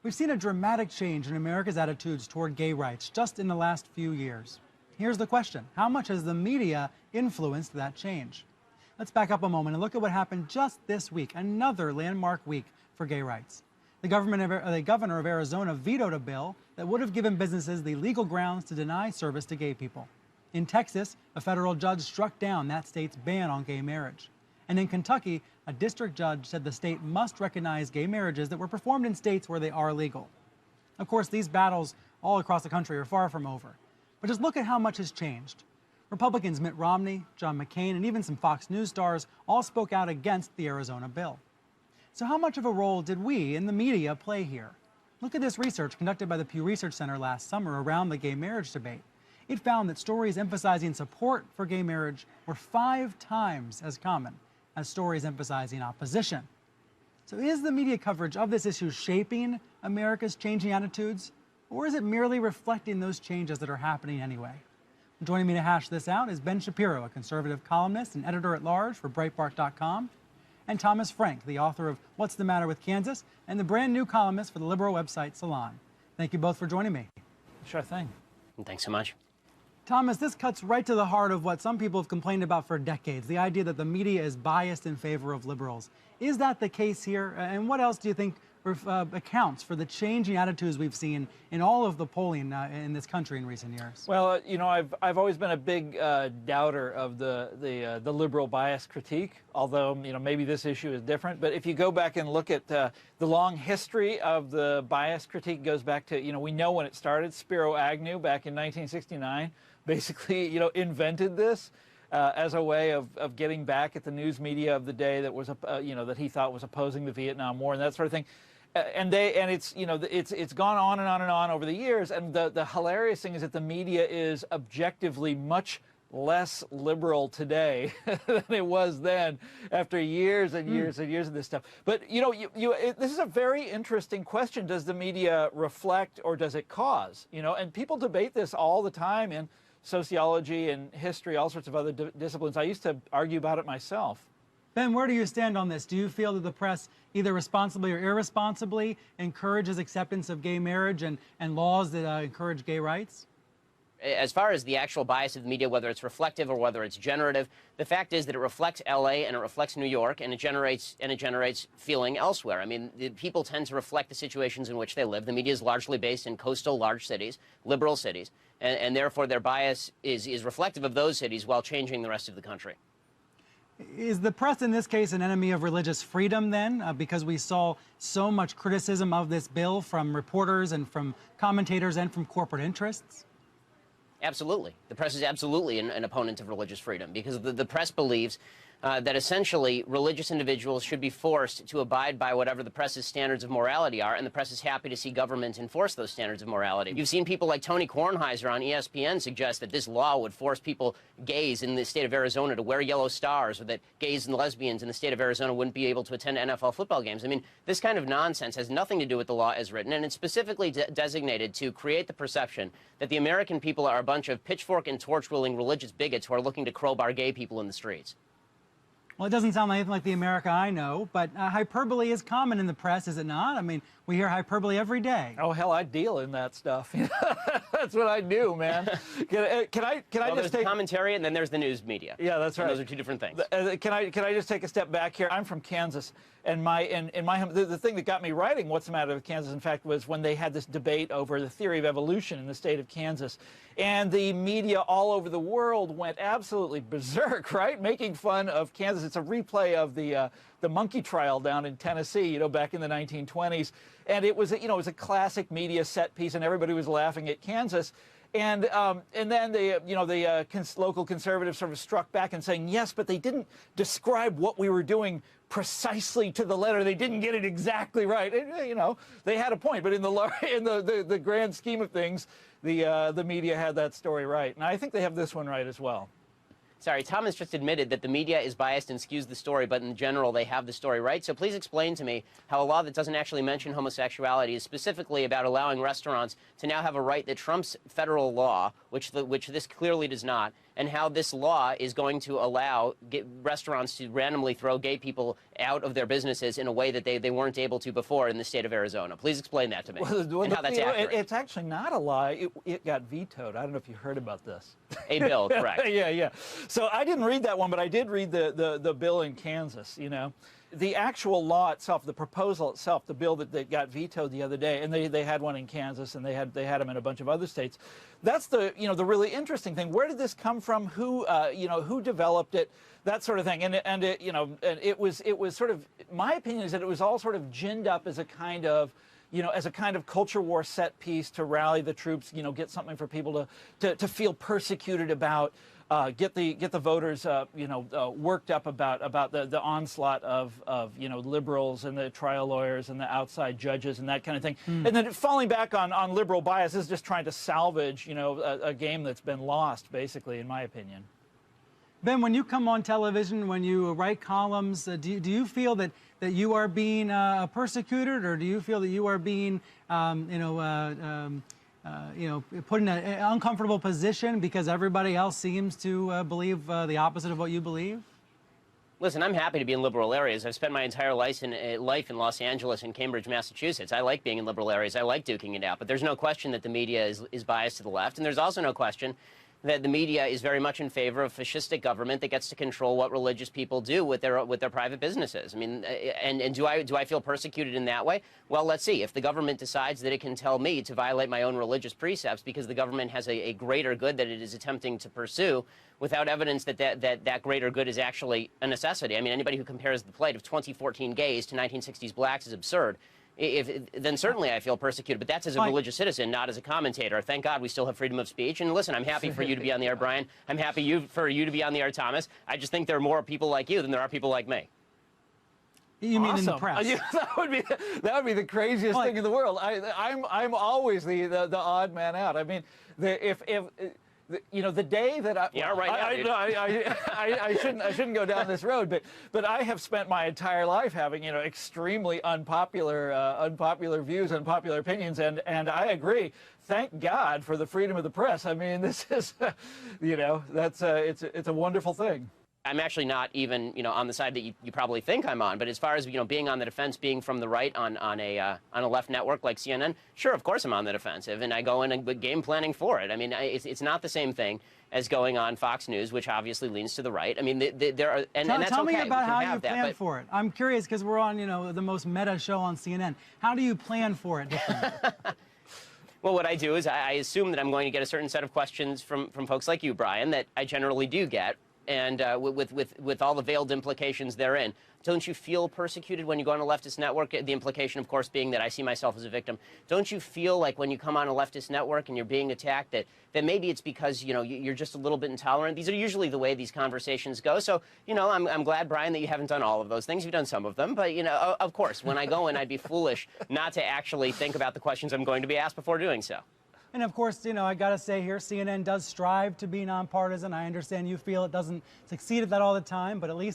We've seen a dramatic change in America's attitudes toward gay rights just in the last few years. Here's the question: how much has the media influenced that change? Let's back up a moment and look at what happened just this week, another landmark week for gay rights. The governor of Arizona vetoed a bill that would have given businesses the legal grounds to deny service to gay people. In Texas, a federal judge struck down that state's ban on gay marriage. And in Kentucky, a district judge said the state must recognize gay marriages that were performed in states where they are legal. Of course, these battles all across the country are far from over. But just look at how much has changed. Republicans Mitt Romney, John McCain, and even some Fox News stars all spoke out against the Arizona bill. So how much of a role did we in the media play here? Look at this research conducted by the Pew Research Center last summer around the gay marriage debate. It found that stories emphasizing support for gay marriage were 5 times as common as stories emphasizing opposition. So is the media coverage of this issue shaping America's changing attitudes, or is it merely reflecting those changes that are happening anyway? Joining me to hash this out is Ben Shapiro, a conservative columnist and editor-at-large for Breitbart.com, and Thomas Frank, the author of What's the Matter with Kansas, and the brand new columnist for the liberal website Salon. Thank you both for joining me. Sure thing. Thanks so much. Thomas, this cuts right to the heart of what some people have complained about for decades, the idea that the media is biased in favor of liberals. Is that the case here? And what else do you think accounts for the changing attitudes we've seen in all of the polling in this country in recent years? Well, you know, I've always been a big doubter of the liberal bias critique, although, you know, maybe this issue is different. But if you go back and look at the long history of the bias critique, goes back to, you know, we know when it started. Spiro Agnew back in 1969 basically, you know, invented this as a way of getting back at the news media of the day that was, you know, that he thought was opposing the Vietnam War and that sort of thing. And it's, you know, it's gone on and on and on over the years. And the hilarious thing is that the media is objectively much less liberal today than it was then, after years and years and years of this stuff. But, you know, this is a very interesting question. Does the media reflect or does it cause? You know, and people debate this all the time in sociology and history, all sorts of other disciplines. I used to argue about it myself. Ben, where do you stand on this? Do you feel that the press either responsibly or irresponsibly encourages acceptance of gay marriage and laws that encourage gay rights? As far as the actual bias of the media, whether it's reflective or whether it's generative, the fact is that it reflects LA and it reflects New York, and it generates feeling elsewhere. I mean, people tend to reflect the situations in which they live. The media is largely based in coastal large cities, liberal cities, and therefore their bias is reflective of those cities while changing the rest of the country. Is the press in this case an enemy of religious freedom then, because we saw so much criticism of this bill from reporters and from commentators and from corporate interests? Absolutely. The press is absolutely an opponent of religious freedom, because the press believes that essentially religious individuals should be forced to abide by whatever the press's standards of morality are, and the press is happy to see government enforce those standards of morality. You've seen people like Tony Kornheiser on ESPN suggest that this law would force people, gays in the state of Arizona, to wear yellow stars, or that gays and lesbians in the state of Arizona wouldn't be able to attend NFL football games. I mean, this kind of nonsense has nothing to do with the law as written, and it's specifically designated to create the perception that the American people are a bunch of pitchfork and torch-wielding religious bigots who are looking to crowbar gay people in the streets. Well, it doesn't sound anything like the America I know, but hyperbole is common in the press, is it not? I mean, we hear hyperbole every day. Oh, hell, I deal in that stuff. That's what I do, man. Can I Well, just take commentary, and then there's the news media. Yeah, that's right. And those are two different things. Can I just take a step back here? I'm from Kansas, and the thing that got me writing What's the Matter with Kansas, in fact, was when they had this debate over the theory of evolution in the state of Kansas, and the media all over the world went absolutely berserk, right, making fun of Kansas. It's a replay of the monkey trial down in Tennessee, you know, back in the 1920s, and it was, you know, it was a classic media set piece, and everybody was laughing at Kansas. And then the local conservatives sort of struck back and saying, yes, but they didn't describe what we were doing precisely to the letter. They didn't get it exactly right. And, you know, they had a point, but in the grand scheme of things, the media had that story right. And I think they have this one right as well. Sorry, Thomas just admitted that the media is biased and skews the story, but in general, they have the story right. So please explain to me how a law that doesn't actually mention homosexuality is specifically about allowing restaurants to now have a right that trumps federal law, which this clearly does not, and how this law is going to allow restaurants to randomly throw gay people out of their businesses in a way that they weren't able to before in the state of Arizona. Please explain that to me, and how that's accurate. It's actually not a lie. It got vetoed. I don't know if you heard about this. A bill, correct. Yeah. So I didn't read that one, but I did read the bill in Kansas, you know. The actual law itself, the proposal itself, the bill that got vetoed the other day, and they had one in Kansas, and they had them in a bunch of other states. That's the really interesting thing. Where did this come from? Who who developed it? That sort of thing. And it was sort of, my opinion is that it was all sort of ginned up as a kind of culture war set piece to rally the troops, get something for people to feel persecuted about. Get the voters, worked up about the onslaught of liberals and the trial lawyers and the outside judges and that kind of thing. And then falling back on liberal bias is just trying to salvage, a game that's been lost, basically, in my opinion. Ben, when you come on television, when you write columns, do you feel that you are being persecuted, or do you feel that you are being, put in an uncomfortable position because everybody else seems to believe the opposite of what you believe? Listen, I'm happy to be in liberal areas. I've spent my entire life in Los Angeles and Cambridge, Massachusetts. I like being in liberal areas. I like duking it out. But there's no question that the media is biased to the left. And there's also no question that the media is very much in favor of fascistic government that gets to control what religious people do with their private businesses. I mean, and do I feel persecuted in that way? Well, let's see. If the government decides that it can tell me to violate my own religious precepts because the government has a greater good that it is attempting to pursue without evidence that greater good is actually a necessity. I mean, anybody who compares the plight of 2014 gays to 1960s blacks is absurd. Then certainly I feel persecuted, but that's as a religious citizen, not as a commentator. Thank God we still have freedom of speech. And listen, I'm happy for you to be on the air, Brian. I'm happy for you to be on the air, Thomas. I just think there are more people like you than there are people like me. You mean awesome. in the press? That would be the craziest thing in the world. I'm always the odd man out. I mean, the day that I shouldn't go down this road, but I have spent my entire life having extremely unpopular views, unpopular opinions, and I agree. Thank God for the freedom of the press. I mean, this is that's it's a wonderful thing. I'm actually not even, on the side that you probably think I'm on. But as far as, being on the defense, being from the right on a left network like CNN, sure, of course I'm on the defensive, and I go in and game planning for it. I mean, it's not the same thing as going on Fox News, which obviously leans to the right. I mean, there are, and that's okay. Tell me about how you plan for it. I'm curious because we're on, the most meta show on CNN. How do you plan for it differently? Well, what I do is I assume that I'm going to get a certain set of questions from folks like you, Brian, that I generally do get. And with all the veiled implications therein. Don't you feel persecuted when you go on a leftist network? The implication, of course, being that I see myself as a victim. Don't you feel like when you come on a leftist network and you're being attacked that maybe it's because, you're just a little bit intolerant? These are usually the way these conversations go. So, I'm glad, Brian, that you haven't done all of those things. You've done some of them. But, of course, when I go in, I'd be foolish not to actually think about the questions I'm going to be asked before doing so. And of course, I got to say here, CNN does strive to be nonpartisan. I understand you feel it doesn't succeed at that all the time, but at least